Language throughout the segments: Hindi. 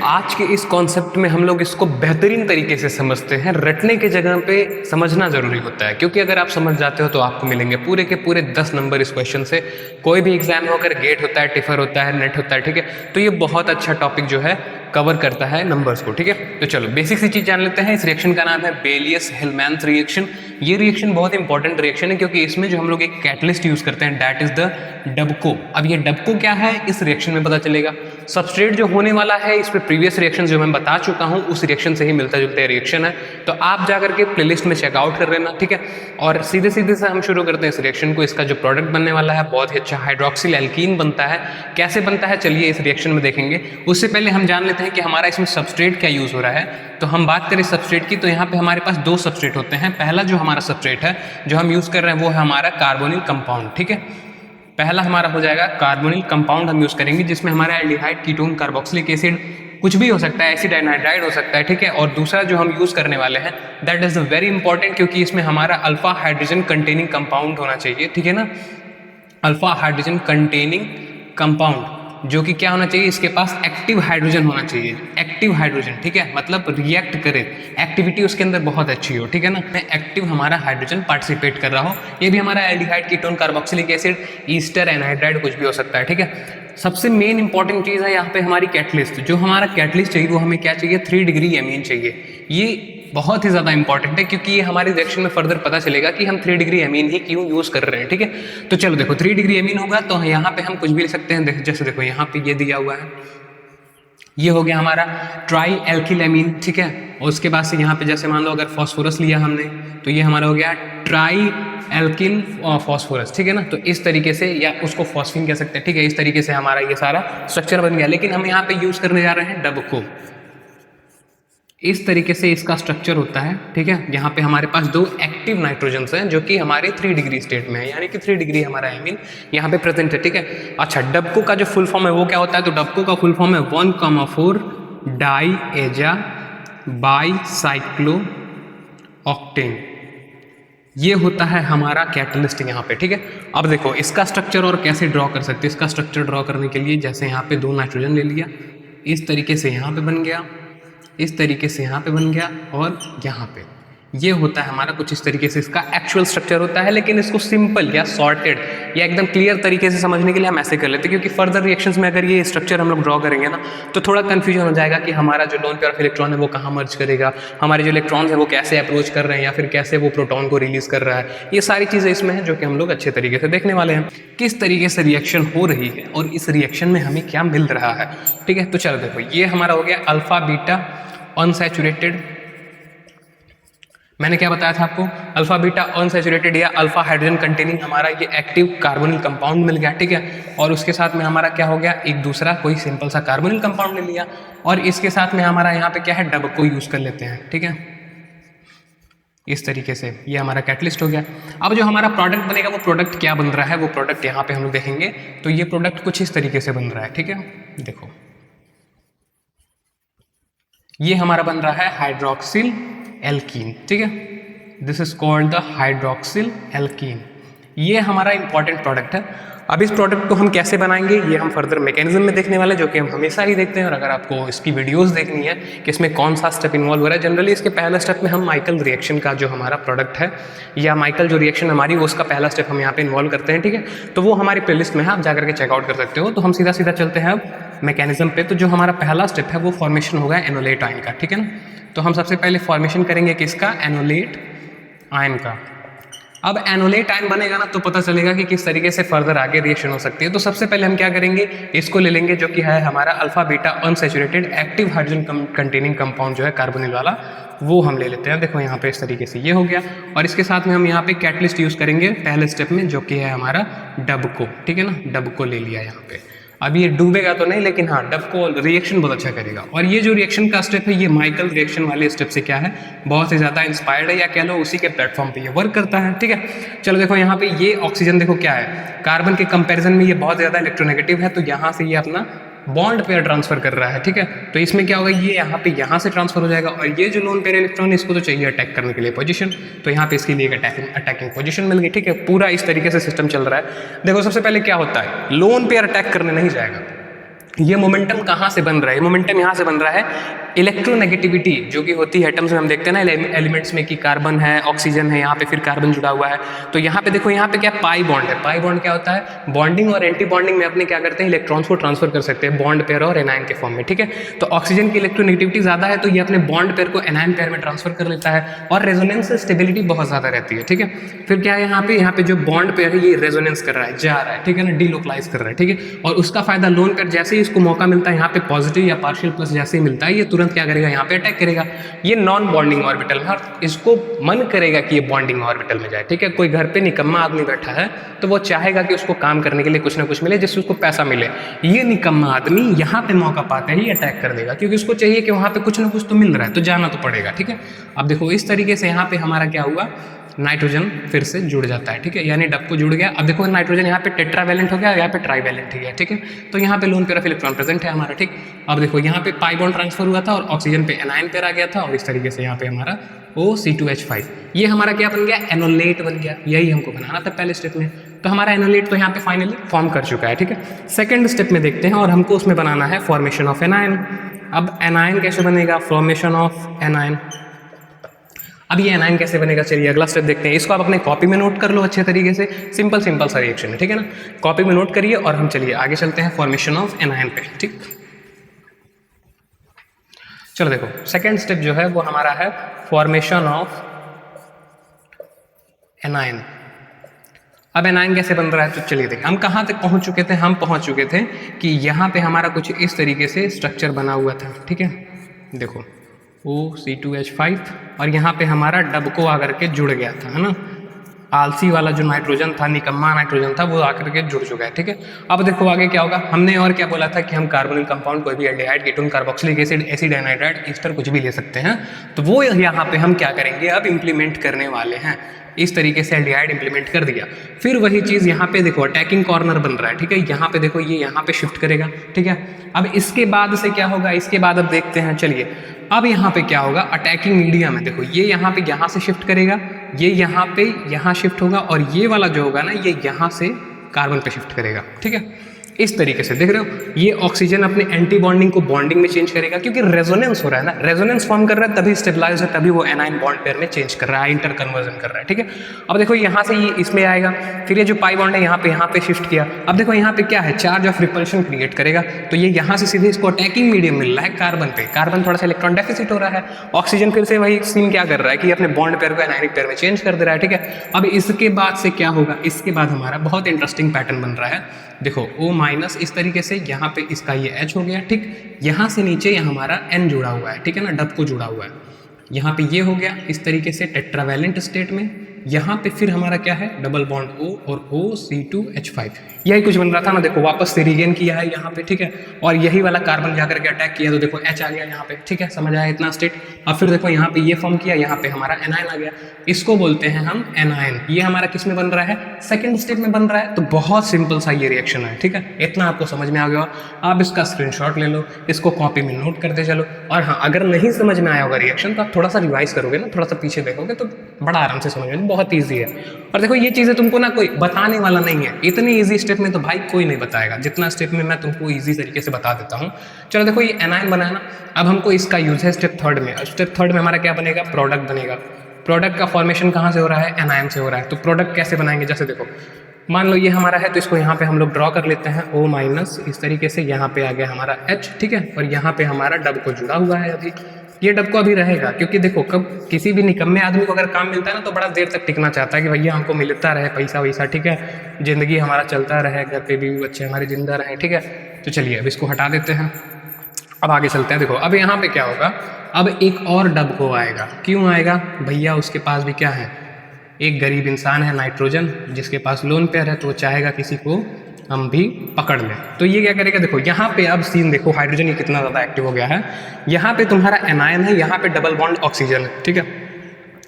आज के इस कॉन्सेप्ट में हम लोग इसको बेहतरीन तरीके से समझते हैं। रटने के जगह पे समझना जरूरी होता है, क्योंकि अगर आप समझ जाते हो तो आपको मिलेंगे पूरे के पूरे 10 नंबर इस क्वेश्चन से। कोई भी एग्जाम हो, अगर गेट होता है, टिफर होता है, नेट होता है, ठीक है, तो ये बहुत अच्छा टॉपिक जो है कवर करता है नंबर्स को, ठीक है। तो चलो बेसिक सी चीज जान लेते हैं। इस रिएक्शन का नाम है बेलियस-हेल्मैंथ रिएक्शन। ये रिएक्शन बहुत इंपॉर्टेंट रिएक्शन है, क्योंकि इसमें जो हम लोग एक कैटलिस्ट यूज करते हैं दैट इज द डबको। अब ये डबको क्या है इस रिएक्शन में पता चलेगा। सबस्ट्रेट जो होने वाला है, इस पे प्रीवियस रिएक्शन जो मैं बता चुका हूं उस रिएक्शन से ही मिलता जुलता रिएक्शन है, तो आप जाकर के प्लेलिस्ट में चेकआउट कर लेना, ठीक है। और सीधे सीधे से हम शुरू करते हैं इस रिएक्शन को। इसका जो प्रोडक्ट बनने वाला है बहुत ही अच्छा हाइड्रोक्सिल एल्कीन बनता है। कैसे बनता है चलिए इस रिएक्शन में देखेंगे। उससे पहले हम जान लेते हैं कि हमारा इसमें सबस्ट्रेट क्या यूज हो रहा है। तो हम बात करें सबस्ट्रेट की, तो यहाँ पे हमारे पास 2 सबस्ट्रेट होते हैं। पहला जो हमारा सबस्ट्रेट है जो हम यूज कर रहे हैं वो है हमारा कार्बोनिल कंपाउंड, ठीक है। पहला हमारा हो जाएगा कार्बोनिल कंपाउंड हम यूज करेंगे, जिसमें हमारा एल्डिहाइड, कीटोन, कार्बोक्सिलिक एसिड कुछ भी हो सकता है, एसिड एनहाइड्राइड हो सकता है, ठीक है। और दूसरा जो हम यूज करने वाले हैं दैट इज वेरी इंपॉर्टेंट, क्योंकि इसमें हमारा अल्फा हाइड्रोजन कंटेनिंग कंपाउंड होना चाहिए, ठीक है ना। अल्फा हाइड्रोजन कंटेनिंग कंपाउंड जो कि क्या होना चाहिए, इसके पास एक्टिव हाइड्रोजन होना चाहिए। एक्टिव हाइड्रोजन, ठीक है, मतलब रिएक्ट करे, एक्टिविटी उसके अंदर बहुत अच्छी हो, ठीक है ना। एक्टिव हमारा हाइड्रोजन पार्टिसिपेट कर रहा हो। ये भी हमारा aldehyde, ketone, carboxylic acid, Easter anhydride कुछ भी हो सकता है, ठीक है। सबसे मेन इंपॉर्टेंट चीज है यहाँ पे हमारी कैटलिस्ट। जो हमारा कैटलिस्ट चाहिए वो हमें क्या चाहिए, 3 डिग्री एमीन चाहिए। ये बहुत ही ज्यादा इंपॉर्टेंट है, क्योंकि ये हमारे रिएक्शन में फर्दर पता चलेगा कि हम 3 डिग्री एमीन ही क्यों यूज कर रहे हैं, ठीक है। तो चलो देखो 3 डिग्री एमीन होगा तो यहाँ पे हम कुछ भी लिख सकते हैं। जैसे देखो यहाँ पे ये दिया हुआ है, ये हो गया हमारा ट्राई एल्किल एमीन, ठीक है। और उसके बाद से यहाँ पे जैसे मान लो अगर फॉस्फोरस लिया हमने तो ये हमारा हो गया ट्राई एल्किल फॉस्फोरस, ठीक है ना। तो इस तरीके से, या उसको फॉस्फीन कह सकते हैं, ठीक है। इस तरीके से हमारा ये सारा स्ट्रक्चर बन गया। लेकिन हम यहाँ पे यूज करने जा रहे हैं डबको। इस तरीके से इसका स्ट्रक्चर होता है, ठीक है। यहाँ पे हमारे पास 2 एक्टिव नाइट्रोजन्स हैं जो कि हमारे 3 डिग्री स्टेट में है, यानी कि 3 डिग्री हमारा एमीन यहाँ पे प्रेजेंट है, ठीक है। अच्छा, डबको का जो फुल फॉर्म है वो क्या होता है, तो डबको का फुल फॉर्म है 1,4 डाई एजा बाई साइक्लो ऑक्टेन। ये होता है हमारा कैटलिस्ट यहाँ पे, ठीक है। अब देखो इसका स्ट्रक्चर और कैसे ड्रॉ कर सकते हैं। इसका स्ट्रक्चर ड्रॉ करने के लिए जैसे यहाँ पे 2 नाइट्रोजन ले लिया, इस तरीके से यहाँ पे बन गया, इस तरीके से यहाँ पे बन गया, और यहाँ पे ये होता है हमारा कुछ इस तरीके से इसका एक्चुअल स्ट्रक्चर होता है। लेकिन इसको सिंपल या सॉर्टेड या एकदम क्लियर तरीके से समझने के लिए हम ऐसे कर लेते हैं, क्योंकि फर्दर रिएक्शंस में अगर ये स्ट्रक्चर हम लोग ड्रॉ करेंगे ना तो थोड़ा कंफ्यूजन हो जाएगा कि हमारा जो लोन पेयर ऑफ इलेक्ट्रॉन है वो कहाँ मर्ज करेगा, हमारे जो इलेक्ट्रॉन है वो कैसे अप्रोच कर रहे हैं, या फिर कैसे वो प्रोटॉन को रिलीज कर रहा है। ये सारी चीज़ें इसमें है जो कि हम लोग अच्छे तरीके से देखने वाले हैं, किस तरीके से रिएक्शन हो रही है और इस रिएक्शन में हमें क्या मिल रहा है, ठीक है। तो चलो देखो ये हमारा हो गया अल्फा बीटा अनसैचुरेटेड। मैंने क्या बताया था आपको, अल्फा बीटा अनसैचुरेटेड या अल्फा हाइड्रोजन कंटेनिंग हमारा ये एक्टिव कार्बोनिल कंपाउंड मिल गया, ठीक है। और उसके साथ में हमारा क्या हो गया, एक दूसरा कोई सिंपल सा कार्बोनिल कंपाउंड ले लिया, और इसके साथ में हमारा यहाँ पे क्या है, डबको यूज कर लेते हैं, ठीक है। इस तरीके से ये हमारा कैटलिस्ट हो गया। अब जो हमारा प्रोडक्ट बनेगा वो प्रोडक्ट क्या बन रहा है, वो प्रोडक्ट यहाँ पे हम लोग देखेंगे। तो ये प्रोडक्ट कुछ इस तरीके से बन रहा है, ठीक है। देखो ये हमारा बन रहा है हाइड्रोक्सिल एल्कीन, ठीक है। This is called the hydroxyl alkene. ये हमारा इंपॉर्टेंट प्रोडक्ट है। अब इस प्रोडक्ट को हम कैसे बनाएंगे ये हम फर्दर मैकेनिज्म में देखने वाले, जो कि हम हमेशा ही देखते हैं। और अगर आपको इसकी वीडियोस देखनी है कि इसमें कौन सा स्टेप इन्वॉल्व हो रहा है, जनरली इसके पहला स्टेप में हम माइकल रिएक्शन का जो हमारा प्रोडक्ट है, या माइकल जो रिएक्शन हमारी उसका पहला स्टेप हम यहाँ पे इन्वॉल्व करते हैं, ठीक है। तो वो हमारी प्लेलिस्ट में है, आप जाकर के चेकआउट कर सकते हो। तो हम सीधा सीधा चलते हैं अब मैकेनिज्म पे। तो जो हमारा पहला स्टेप है वो फॉर्मेशन होगा एनोलेट आयन का, ठीक है ना। तो हम सबसे पहले फॉर्मेशन करेंगे किसका, एनोलेट आयन का। अब एनोलेट आयन बनेगा ना तो पता चलेगा कि किस तरीके से फर्दर आगे रिएक्शन हो सकती है। तो सबसे पहले हम क्या करेंगे, इसको ले लेंगे जो कि है हमारा alpha beta unsaturated active hydrogen containing compound जो है कार्बोनिल वाला, वो हम ले लेते हैं। देखो यहाँ पे इस तरीके से ये हो गया, और इसके साथ में हम यहाँ पे कैटलिस्ट यूज करेंगे पहले स्टेप में जो कि है हमारा डबको, ठीक है ना। डबको ले लिया यहाँ पे। अब ये डूबेगा तो नहीं, लेकिन हाँ डबको रिएक्शन बहुत अच्छा करेगा। और ये जो रिएक्शन का स्टेप है ये माइकल रिएक्शन वाले स्टेप से क्या है, बहुत ही ज्यादा इंस्पायर्ड है, या कह लो उसी के प्लेटफॉर्म पे ये वर्क करता है, ठीक है। चलो देखो यहाँ पे ये ऑक्सीजन देखो क्या है, कार्बन के कंपैरिजन में ये बहुत ज्यादा इलेक्ट्रोनेगेटिव है, तो यहाँ से ये अपना बॉन्ड पेयर ट्रांसफर कर रहा है, ठीक है। तो इसमें क्या होगा, ये यहाँ पे यहाँ से ट्रांसफर हो जाएगा, और ये जो लोन पेयर इलेक्ट्रॉन इसको तो चाहिए अटैक करने के लिए पोजीशन, तो यहाँ पे इसके लिए अटैकिंग पोजीशन मिल गई, ठीक है। पूरा इस तरीके से सिस्टम चल रहा है। देखो सबसे पहले क्या होता है, लोन पेयर अटैक करने नहीं जाएगा, ये मोमेंटम कहाँ से बन रहा है? मोमेंटम यहाँ से बन रहा है, इलेक्ट्रोनेगेटिविटी जो कि होती है एटम्स में, हम देखते हैं ना एलिमेंट्स में कि कार्बन है, ऑक्सीजन है, यहाँ पे फिर कार्बन जुड़ा हुआ है, तो यहाँ पे देखो यहाँ पे क्या पाई बॉन्ड है। पाई बॉन्ड क्या होता है? बॉन्डिंग और एंटी बॉन्डिंग में अपने क्या करते हैं, इलेक्ट्रॉन्स को ट्रांसफर कर सकते हैं बॉन्ड पेयर और एनायन के फॉर्म में, ठीक है। तो ऑक्सीजन की इलेक्ट्रोनेगेटिविटी ज़्यादा है तो ये अपने बॉन्ड पेयर को एनायन पेयर में ट्रांसफर कर लेता है, और रेजोनेंस स्टेबिलिटी बहुत ज़्यादा रहती है, ठीक है। फिर क्या है यहाँ पे जो बॉन्ड पेयर है ये रेजोनेंस कर रहा है, जा रहा है, ठीक है ना, डीलोकलाइज कर रहा है, ठीक है। और उसका फायदा लोन पेयर जैसे ही इसको मौका मिलता है यहाँ पे पॉजिटिव या पार्शियल प्लस जैसे ही मिलता है, ये तुरंत क्या करेगा, यहाँ पे अटैक करेगा। ये नॉन बॉन्डिंग ऑर्बिटल है, इसको मन करेगा कि ये बॉन्डिंग ऑर्बिटल में जाए, ठीक है। कोई घर पे निकम्मा आदमी बैठा है तो वो चाहेगा कि उसको काम करने के लिए कुछ ना कुछ मिले जिससे उसको पैसा मिले। ये निकम्मा आदमी यहाँ पे मौका पाते ही अटैक कर देगा, क्योंकि उसको चाहिए कि वहाँ पे कुछ ना कुछ तो मिल रहा है, तो जाना तो पड़ेगा, ठीक है। अब देखो इस तरीके से यहाँ पे हमारा क्या हुआ, नाइट्रोजन फिर से जुड़ जाता है, ठीक है, यानी डब को जुड़ गया। अब देखो नाइट्रोजन यहाँ पे टेट्रावैलेंट हो गया, यहाँ पे ट्राइवैलेंट हो गया, ठीक है। तो यहाँ पे lone pair of electron present है हमारा, ठीक। अब देखो यहाँ पे पाई बॉन्ड ट्रांसफर हुआ था और ऑक्सीजन पे एनायन पेयर आ गया था, और इस तरीके से यहाँ पे हमारा OC2H5 ये हमारा क्या बन गया, एनोलेट बन गया। यही हमको बनाना था पहले स्टेप में, तो हमारा एनोलेट तो यहाँ पे फाइनली फॉर्म कर चुका है, ठीक है। सेकेंड स्टेप में देखते हैं, और हमको उसमें बनाना है फॉर्मेशन ऑफ एनायन। अब एनायन कैसे बनेगा, फॉर्मेशन ऑफ एनायन। अब ये एनायन कैसे बनेगा, चलिए अगला स्टेप देखते हैं। इसको आप अपने कॉपी में नोट कर लो अच्छे तरीके से, सिंपल सिंपल सा रिएक्शन है, ठीक है ना। कॉपी में नोट करिए और हम चलिए आगे चलते हैं फॉर्मेशन ऑफ एनायन पे, ठीक। चलो देखो सेकेंड स्टेप जो है वो हमारा है फॉर्मेशन ऑफ एनायन। अब एनायन कैसे बन रहा है, तो चलिए देखिए हम कहाँ तक पहुँच चुके थे। हम पहुँच चुके थे कि यहाँ पे हमारा कुछ इस तरीके से स्ट्रक्चर बना हुआ था, ठीक है। देखो OC2H5 और यहाँ पे हमारा डब को आकर के जुड़ गया था, है ना। आलसी वाला जो नाइट्रोजन था, निकम्मा नाइट्रोजन था, वो आकर के जुड़ चुका है, ठीक है। अब देखो आगे क्या होगा। हमने और क्या बोला था कि हम कार्बोनिल कंपाउंड कोई भी aldehyde, ketone, carboxylic acid, acid anhydride, Easter कुछ भी ले सकते हैं। तो वो यहाँ पे हम क्या करेंगे, अब इम्प्लीमेंट करने वाले हैं। इस तरीके से एल्डिहाइड इंप्लीमेंट कर दिया। फिर वही चीज़ यहाँ पे देखो अटैकिंग कॉर्नर बन रहा है, ठीक है। यहाँ पे देखो ये यहाँ पे शिफ्ट करेगा, ठीक है। अब इसके बाद से क्या होगा, इसके बाद अब देखते हैं, चलिए। अब यहाँ पे क्या होगा, अटैकिंग मीडिया में देखो ये यहाँ पे यहाँ से शिफ्ट करेगा, ये यहाँ पे यहाँ शिफ्ट होगा, और ये वाला जो होगा ना ये यहाँ से कार्बन पे शिफ्ट करेगा, ठीक है। इस तरीके से देख रहे हो, ये ऑक्सीजन अपने एंटी बॉन्डिंग को बॉन्डिंग में चेंज करेगा, क्योंकि रेजोनेंस हो रहा है ना, रेजोनेंस फॉर्म कर रहा है तभी स्टेबलाइज है, तभी वो एनायन बॉन्ड पेयर में चेंज कर रहा है, इंटर कन्वर्जन कर रहा है, ठीक है। अब देखो यहाँ से ये इसमें आएगा, फिर ये जो पाई बॉन्ड है यहाँ पे शिफ्ट किया। अब देखो यहाँ पे क्या है, चार्ज ऑफ रिपल्शन क्रिएट करेगा, तो ये यहाँ से सीधे इसको अटैकिंग मीडियम मिल रहा है कार्बन पे। कार्बन थोड़ा सा इलेक्ट्रॉन डेफिसिट हो रहा है, ऑक्सीजन फिर से वही सीन क्या कर रहा है कि अपने बॉन्ड पेयर को एनायनिक पेयर में चेंज कर दे रहा है, ठीक है। अब इसके बाद से क्या होगा, इसके बाद हमारा बहुत इंटरेस्टिंग पैटर्न बन रहा है। देखो O- इस तरीके से यहाँ पे इसका ये H हो गया, ठीक। यहाँ से नीचे यहाँ हमारा N जुड़ा हुआ है, ठीक है ना, डब को जुड़ा हुआ है। यहाँ पे ये हो गया इस तरीके से टेट्रावैलेंट स्टेट में। यहाँ पे फिर हमारा क्या है, डबल बॉन्ड O और OC2H5 यही कुछ बन रहा था ना। देखो वापस से रीगेन किया है यहाँ पे, ठीक है। और यही वाला कार्बन जाकर के अटैक किया तो देखो H आ गया यहाँ पे, ठीक है। समझ आया इतना स्टेट। अब फिर देखो यहाँ पे ये फॉर्म किया, यहाँ पे हमारा एनायन आ गया, इसको बोलते हैं हम एनायन। ये हमारा किस में बन रहा है, सेकंड स्टेप में बन रहा है। तो बहुत सिंपल सा ये रिएक्शन है, ठीक है। इतना आपको समझ में आ गया। आप इसका स्क्रीनशॉट ले लो, इसको कॉपी में नोट करते चलो। और हाँ, अगर नहीं समझ में आया होगा रिएक्शन तो आप थोड़ा सा रिवाइज करोगे ना, थोड़ा सा पीछे देखोगे तो बड़ा आराम से समझ में, बहुत ईजी है। और देखो ये चीज़ें तुमको ना कोई बताने वाला नहीं है, इतनी ईजी स्टेप में तो भाई कोई नहीं बताएगा जितना स्टेप में मैं तुमको ईजी तरीके से बता देता हूँ। चलो देखो ये एनायन बनाया ना, अब हमको इसका यूज है स्टेप थर्ड में। स्टेप थर्ड में हमारा क्या बनेगा, प्रोडक्ट बनेगा। प्रोडक्ट का फॉर्मेशन कहाँ से हो रहा है, एनायन से हो रहा है। तो प्रोडक्ट कैसे बनाएंगे, जैसे देखो मान लो ये हमारा है तो इसको यहाँ पे हम लोग ड्रॉ कर लेते हैं O-, इस तरीके से यहाँ पे आ गया हमारा H, ठीक है। और यहाँ पे हमारा डब को जुड़ा हुआ है। अभी ये डब को अभी रहेगा, क्योंकि देखो कब किसी भी निकम्मे आदमी को अगर काम मिलता है ना तो बड़ा देर तक टिकना चाहता है कि भैया हमको मिलता रहे पैसा वैसा, ठीक है, ज़िंदगी हमारा चलता रहे, घर पे भी बच्चे हमारे जिंदा रहे, ठीक है। तो चलिए अब इसको हटा देते हैं, अब आगे चलते हैं। देखो अब यहाँ पे क्या होगा, अब एक और डब को आएगा। क्यों आएगा भैया, उसके पास भी क्या है, एक गरीब इंसान है नाइट्रोजन, जिसके पास लोन पेयर है, तो वो चाहेगा किसी को हम भी पकड़ लें। तो ये क्या करेगा, देखो यहाँ पे अब सीन देखो, हाइड्रोजन ये कितना ज़्यादा एक्टिव हो गया है। यहाँ पे तुम्हारा एनायन है, यहाँ पे डबल बॉन्ड ऑक्सीजन है, ठीक है।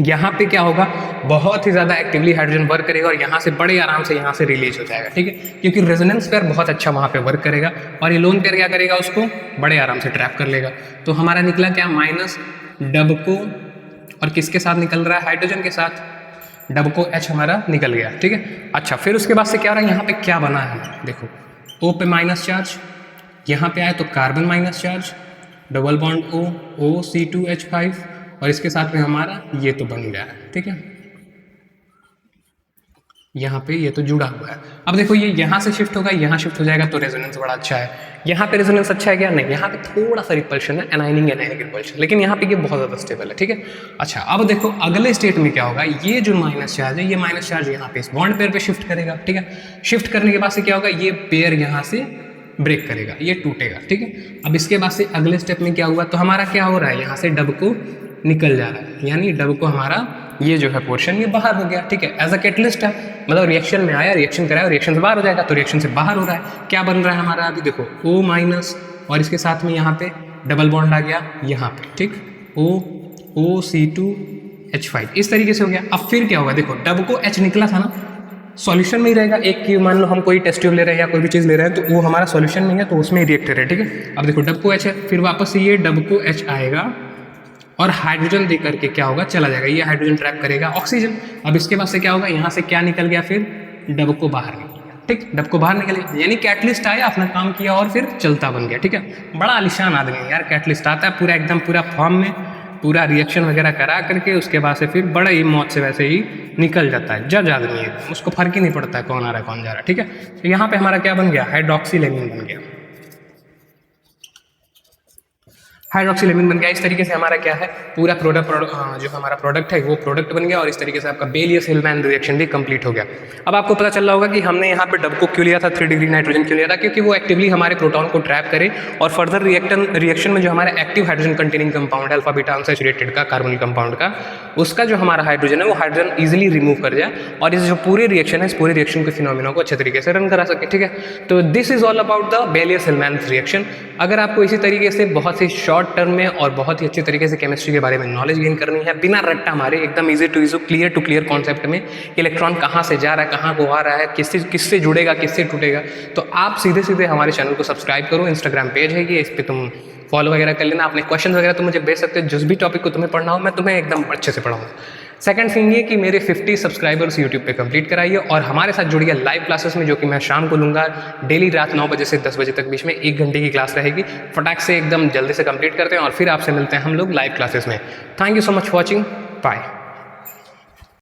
यहाँ पे क्या होगा, बहुत ही ज़्यादा एक्टिवली हाइड्रोजन वर्क करेगा और यहाँ से बड़े आराम से यहाँ से रिलीज हो जाएगा, ठीक है, क्योंकि रेजोनेंस पेयर बहुत अच्छा वहाँ पे वर्क करेगा। और ये लोन पेयर क्या करेगा, उसको बड़े आराम से ट्रैप कर लेगा। तो हमारा निकला क्या, माइनस डब को, और किसके साथ निकल रहा है, हाइड्रोजन के साथ, डब को H हमारा निकल गया, ठीक है। अच्छा फिर उसके बाद से क्या हो रहा है, यहाँ पे क्या बना है, देखो O पे माइनस चार्ज, यहाँ पे आए तो carbon minus charge, double bond O, O(C2H5) और इसके साथ में हमारा ये तो बन गया है, ठीक है। यहाँ पे ये तो जुड़ा हुआ है। अब देखो ये यहाँ से शिफ्ट होगा, यहाँ शिफ्ट हो जाएगा, तो रेजोनेंस बड़ा अच्छा है। यहाँ पे रेजोनेंस अच्छा है क्या? नहीं, यहाँ पे थोड़ा सा रिपल्शन है, एनायनिंग एनायनिक रिपल्शन, लेकिन यहाँ पे ये बहुत ज़्यादा स्टेबल है, ठीक है। अच्छा, अब देखो अगले स्टेट में क्या होगा, ये जो माइनस चार्ज है, ये माइनस चार्ज यहाँ पे इस बॉन्ड पेयर पे शिफ्ट करेगा, ठीक है। शिफ्ट करने के बाद से क्या होगा, ये पेयर यहाँ से ब्रेक करेगा, ये टूटेगा, ठीक है। अब इसके बाद से अगले स्टेप में क्या हुआ, तो हमारा क्या हो रहा है, यहाँ से डब को निकल जा रहा है, यानी डब को हमारा ये जो है पोर्शन ये बाहर हो गया, ठीक है। एज अ कैटलिस्ट है, मतलब रिएक्शन में आया, रिएक्शन कराया, रिएक्शन से बाहर हो जाएगा, तो रिएक्शन से बाहर हो रहा है, क्या बन रहा है हमारा, अभी देखो O- और इसके साथ में यहाँ पे डबल बॉन्ड आ गया यहाँ पे, ठीक, OC2H5 इस तरीके से हो गया। अब फिर क्या होगा, देखो डब को H निकला था ना, सॉल्यूशन में ही रहेगा। एक की मान लो हम कोई टेस्ट ट्यूब ले रहे हैं या कोई भी चीज़ ले रहे हैं, तो वो हमारा सॉल्यूशन में है, तो उसमें रिएक्टर है, ठीक है। अब देखो डब को H है, फिर वापस से ये डब को H आएगा और हाइड्रोजन दे करके क्या होगा, चला जाएगा, ये हाइड्रोजन ट्रैप करेगा ऑक्सीजन। अब इसके बाद से क्या होगा, यहाँ से क्या निकल गया, फिर डब को बाहर निकल गया, ठीक, डब को बाहर निकल गया, यानी कैटलिस्ट आया, अपना काम किया और फिर चलता बन गया, ठीक है। बड़ा आलिशान आदमी है यार, कैटलिस्ट आता है पूरा एकदम पूरा फॉर्म में, पूरा रिएक्शन वगैरह करा करके उसके बाद से फिर बड़ा ही मौत से वैसे ही निकल जाता है, जज आदमी है, उसको फर्क ही नहीं पड़ता है कौन आ रहा है कौन जा रहा है, ठीक है। तो यहाँ पे हमारा क्या बन गया, हाइड्रोक्सीलेमिन बन गया, हाइड्रोक्सीलेमिन बन गया। इस तरीके से हमारा क्या है, पूरा जो हमारा प्रोडक्ट है वो प्रोडक्ट बन गया, और इस तरीके से आपका बेलियस-हिल्मैन रिएक्शन भी कंप्लीट हो गया। अब आपको पता चल रहा होगा कि हमने यहाँ पे डब को क्यों लिया था, 3 डिग्री नाइट्रोजन क्यों लिया था, क्योंकि वो एक्टिवली हमारे प्रोटॉन को ट्रैप करे और फर्दर रिएक्शन में जो हमारा एक्टिव हाइड्रोजन कंटेनिंग कंपाउंड है, अल्फा बीटा अनसैचुरेटेड का कार्बोनिल कंपाउंड का, उसका जो हमारा हाइड्रोजन है वो हाइड्रोजन ईजिली रिमूव कर जाए और इस जो पूरे रिएक्शन है, इस पूरे रिएक्शन के फिनोमिना को अच्छे तरीके से रन करा सके, ठीक है। तो this is all about the Baylis Hillman reaction. अगर आपको इसी तरीके से बहुत ही शॉर्ट टर्म में और बहुत ही अच्छे तरीके से केमिस्ट्री के बारे में नॉलेज गेन करनी है, बिना रट्टा मारे, एकदम इजी टू क्लियर कॉन्सेप्ट में, इलेक्ट्रॉन कहाँ से जा रहा है, कहाँ को आ रहा है, किससे जुड़ेगा, किससे टूटेगा, तो आप सीधे सीधे हमारे चैनल को सब्सक्राइब करो। इंस्टाग्राम पेज है ये, इस पर तुम फॉलो वगैरह कर लेना। अपने क्वेश्चन वगैरह तुम मुझे भेज सकते हो, जिस भी टॉपिक को तुम्हें पढ़ना हो मैं तुम्हें एकदम अच्छे से पढ़ाऊंगा। सेकंड थिंग ये कि मेरे 50 सब्सक्राइबर्स यूट्यूब पे कंप्लीट कराइए और हमारे साथ जुड़िए लाइव क्लासेस में, जो कि मैं शाम को लूँगा डेली, रात 9 बजे से 10 बजे तक बीच में 1 घंटे की क्लास रहेगी। फटाक से एकदम जल्दी से कंप्लीट करते हैं और फिर आपसे मिलते हैं हम लोग लाइव क्लासेस में। Thank you so much for watching, bye.